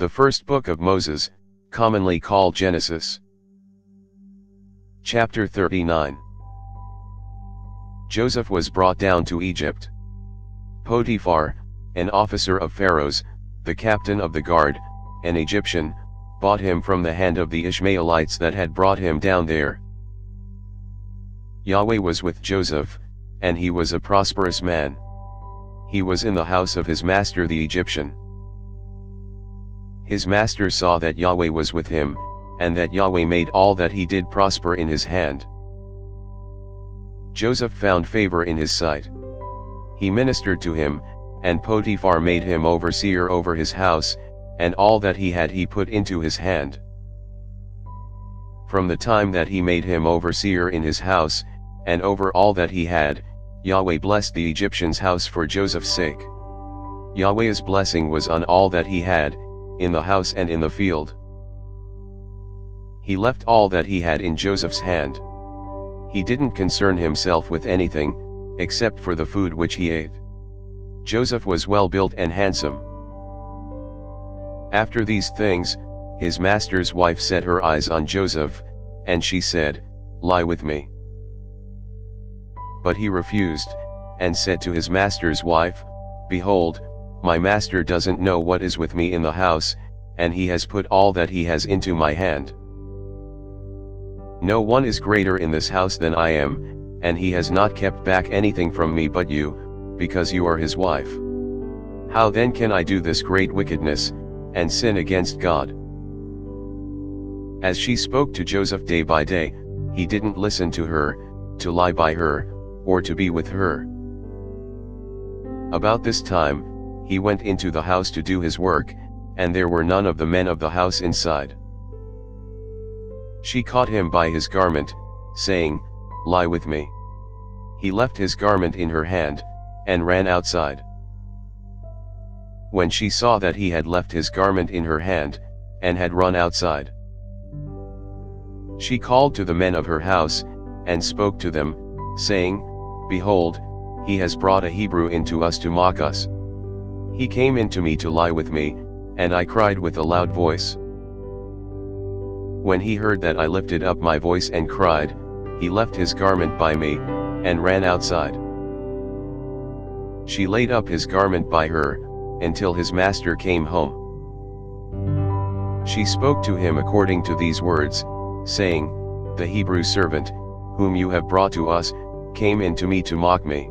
The first book of Moses, commonly called Genesis. Chapter 39. Joseph was brought down to Egypt. Potiphar, an officer of Pharaoh's, the captain of the guard, an Egyptian, bought him from the hand of the Ishmaelites that had brought him down there. Yahweh was with Joseph, and he was a prosperous man. He was in the house of his master the Egyptian. His master saw that Yahweh was with him, and that Yahweh made all that he did prosper in his hand. Joseph found favor in his sight. He ministered to him, and Potiphar made him overseer over his house, and all that he had he put into his hand. From the time that he made him overseer in his house, and over all that he had, Yahweh blessed the Egyptian's house for Joseph's sake. Yahweh's blessing was on all that he had, in the house and in the field. He left all that he had in Joseph's hand. He didn't concern himself with anything, except for the food which he ate. Joseph was well built and handsome. After these things, his master's wife set her eyes on Joseph, and she said, "Lie with me." But he refused, and said to his master's wife, "Behold, my master doesn't know what is with me in the house, and he has put all that he has into my hand. No one is greater in this house than I am, and he has not kept back anything from me but you, because you are his wife. How then can I do this great wickedness, and sin against God?" As she spoke to Joseph day by day, he didn't listen to her, to lie by her, or to be with her. About this time, he went into the house to do his work, and there were none of the men of the house inside. She caught him by his garment, saying, "Lie with me." He left his garment in her hand, and ran outside. When she saw that he had left his garment in her hand, and had run outside, she called to the men of her house, and spoke to them, saying, "Behold, he has brought a Hebrew into us to mock us. He came in to me to lie with me, and I cried with a loud voice. When he heard that I lifted up my voice and cried, he left his garment by me, and ran outside." She laid up his garment by her, until his master came home. She spoke to him according to these words, saying, "The Hebrew servant, whom you have brought to us, came in to me to mock me.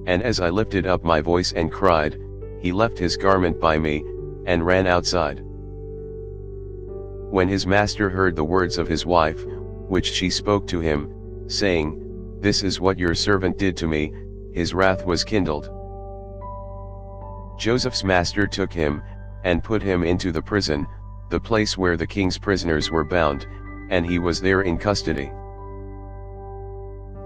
And as I lifted up my voice and cried, he left his garment by me, and ran outside." When his master heard the words of his wife, which she spoke to him, saying, "This is what your servant did to me," his wrath was kindled. Joseph's master took him, and put him into the prison, the place where the king's prisoners were bound, and he was there in custody.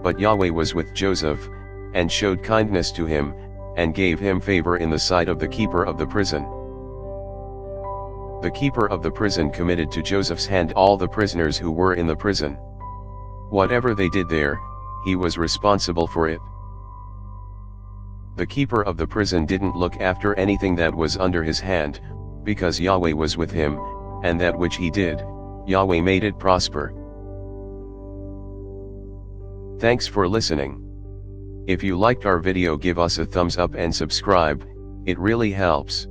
But Yahweh was with Joseph, and showed kindness to him, and gave him favor in the sight of the keeper of the prison. The keeper of the prison committed to Joseph's hand all the prisoners who were in the prison. Whatever they did there, he was responsible for it. The keeper of the prison didn't look after anything that was under his hand, because Yahweh was with him, and that which he did, Yahweh made it prosper. Thanks for listening. If you liked our video, give us a thumbs up and subscribe, it really helps.